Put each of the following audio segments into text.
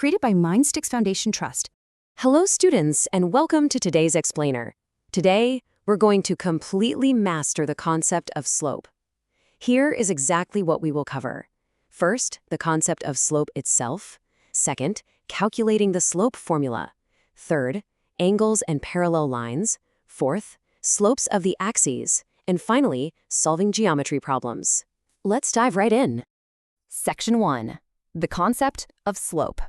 created by Mindsticks Foundation Trust. Hello students, and welcome to today's explainer. Today, we're going to completely master the concept of slope. Here is exactly what we will cover. First, the concept of slope itself. Second, calculating the slope formula. Third, angles and parallel lines. Fourth, slopes of the axes. And finally, solving geometry problems. Let's dive right in. Section 1. The concept of slope.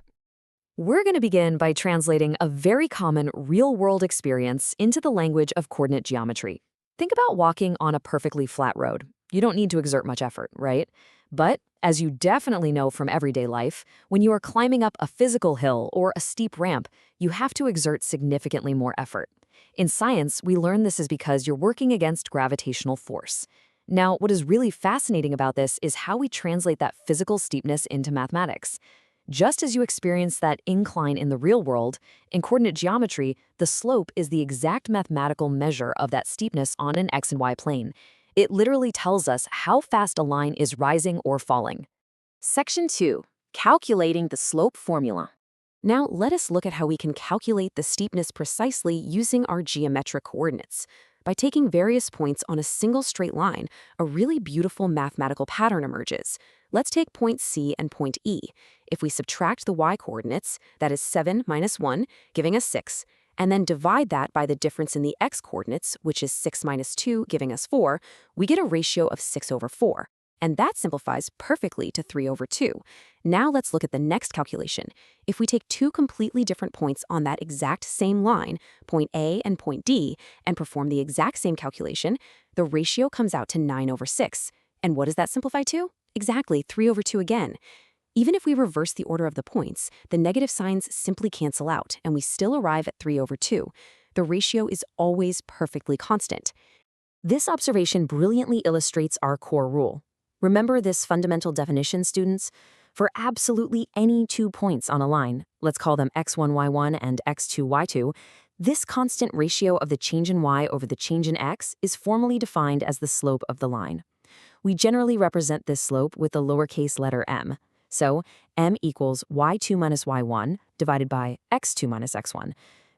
We're going to begin by translating a very common real-world experience into the language of coordinate geometry. Think about walking on a perfectly flat road. You don't need to exert much effort, right? But, as you definitely know from everyday life, when you are climbing up a physical hill or a steep ramp, you have to exert significantly more effort. In science, we learn this is because you're working against gravitational force. Now, what is really fascinating about this is how we translate that physical steepness into mathematics. Just as you experience that incline in the real world, in coordinate geometry, the slope is the exact mathematical measure of that steepness on an x and y plane. It literally tells us how fast a line is rising or falling. Section 2. Calculating the slope formula. Now, let us look at how we can calculate the steepness precisely using our geometric coordinates. By taking various points on a single straight line, a really beautiful mathematical pattern emerges. Let's take point C and point E. If we subtract the y-coordinates, that is 7 minus 1, giving us 6, and then divide that by the difference in the x-coordinates, which is 6 minus 2, giving us 4, we get a ratio of 6/4. And that simplifies perfectly to 3/2. Now let's look at the next calculation. If we take two completely different points on that exact same line, point A and point D, and perform the exact same calculation, the ratio comes out to 9/6. And what does that simplify to? Exactly, 3/2 again. Even if we reverse the order of the points, the negative signs simply cancel out, and we still arrive at 3/2. The ratio is always perfectly constant. This observation brilliantly illustrates our core rule. Remember this fundamental definition, students? For absolutely any 2 points on a line, let's call them x1, y1, and x2, y2, this constant ratio of the change in y over the change in x is formally defined as the slope of the line. We generally represent this slope with the lowercase letter m. So, m equals y2 minus y1 divided by x2 minus x1.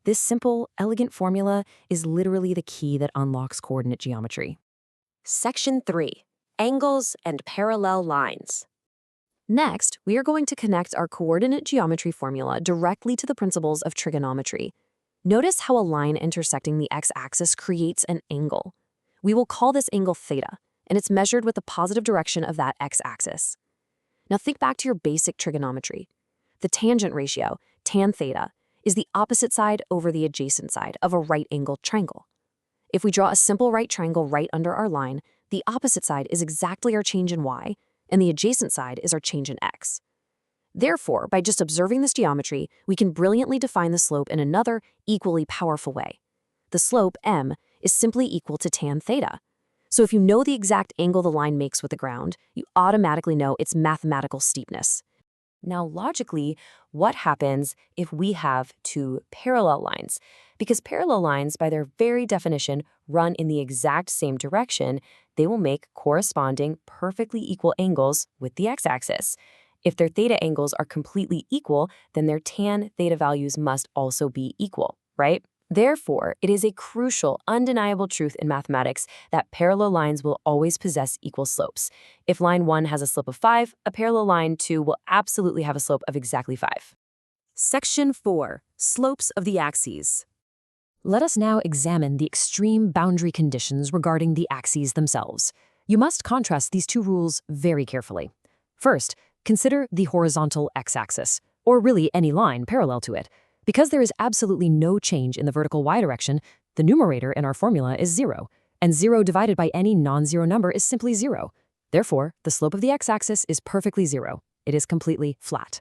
This simple, elegant formula is literally the key that unlocks coordinate geometry. Section 3. Angles and parallel lines. Next, we are going to connect our coordinate geometry formula directly to the principles of trigonometry. Notice how a line intersecting the x-axis creates an angle. We will call this angle theta, and it's measured with the positive direction of that x-axis. Now think back to your basic trigonometry. The tangent ratio, tan theta, is the opposite side over the adjacent side of a right-angled triangle. If we draw a simple right triangle right under our line, the opposite side is exactly our change in y, and the adjacent side is our change in x. Therefore, by just observing this geometry, we can brilliantly define the slope in another, equally powerful way. The slope, m, is simply equal to tan theta. So if you know the exact angle the line makes with the ground, you automatically know its mathematical steepness. Now, logically, what happens if we have two parallel lines? Because parallel lines, by their very definition, run in the exact same direction, they will make corresponding perfectly equal angles with the x-axis. If their theta angles are completely equal, then their tan theta values must also be equal, right? Therefore, it is a crucial, undeniable truth in mathematics that parallel lines will always possess equal slopes. If line 1 has a slope of 5, a parallel line 2 will absolutely have a slope of exactly 5. Section 4. Slopes of the axes. Let us now examine the extreme boundary conditions regarding the axes themselves. You must contrast these two rules very carefully. First, consider the horizontal x-axis, or really any line parallel to it. Because there is absolutely no change in the vertical y direction, the numerator in our formula is 0, and 0 divided by any non-zero number is simply 0. Therefore, the slope of the x-axis is perfectly 0. It is completely flat.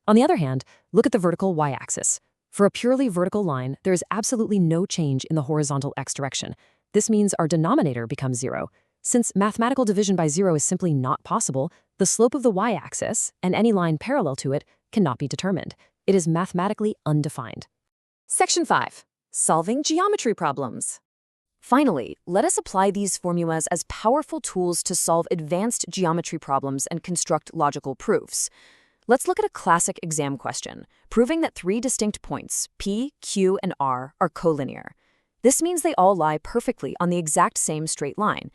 On the other hand, look at the vertical y-axis. For a purely vertical line, there is absolutely no change in the horizontal x direction. This means our denominator becomes 0. Since mathematical division by 0 is simply not possible, the slope of the y-axis, and any line parallel to it, cannot be determined. It is mathematically undefined. Section 5. Solving geometry problems. Finally, let us apply these formulas as powerful tools to solve advanced geometry problems and construct logical proofs. Let's look at a classic exam question, proving that three distinct points, P, Q, and R, are collinear. This means they all lie perfectly on the exact same straight line.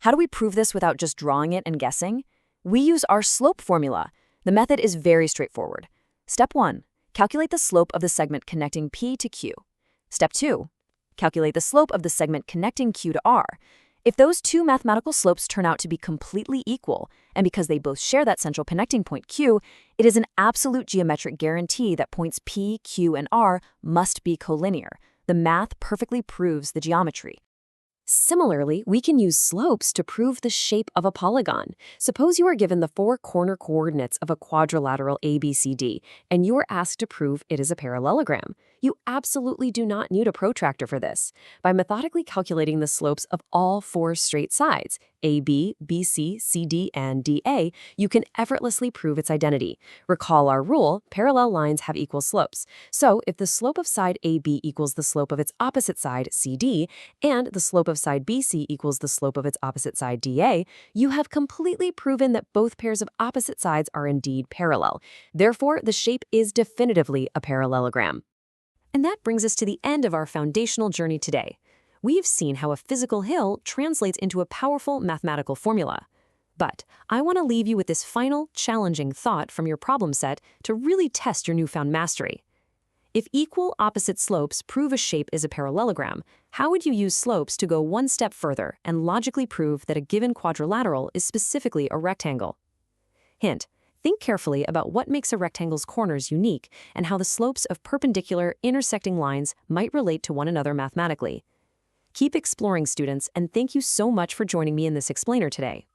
How do we prove this without just drawing it and guessing? We use our slope formula. The method is very straightforward. Step 1. Calculate the slope of the segment connecting P to Q. Step 2. Calculate the slope of the segment connecting Q to R. If those two mathematical slopes turn out to be completely equal, and because they both share that central connecting point Q, it is an absolute geometric guarantee that points P, Q, and R must be collinear. The math perfectly proves the geometry. Similarly, we can use slopes to prove the shape of a polygon. Suppose you are given the four corner coordinates of a quadrilateral ABCD, and you are asked to prove it is a parallelogram. You absolutely do not need a protractor for this. By methodically calculating the slopes of all four straight sides, AB, BC, CD, and DA, you can effortlessly prove its identity. Recall our rule, parallel lines have equal slopes. So if the slope of side AB equals the slope of its opposite side, CD, and the slope of side BC equals the slope of its opposite side, DA, you have completely proven that both pairs of opposite sides are indeed parallel. Therefore, the shape is definitively a parallelogram. And that brings us to the end of our foundational journey today. We've seen how a physical hill translates into a powerful mathematical formula. But I want to leave you with this final, challenging thought from your problem set to really test your newfound mastery. If equal opposite slopes prove a shape is a parallelogram, how would you use slopes to go one step further and logically prove that a given quadrilateral is specifically a rectangle? Hint: think carefully about what makes a rectangle's corners unique and how the slopes of perpendicular, intersecting lines might relate to one another mathematically. Keep exploring, students, and thank you so much for joining me in this explainer today.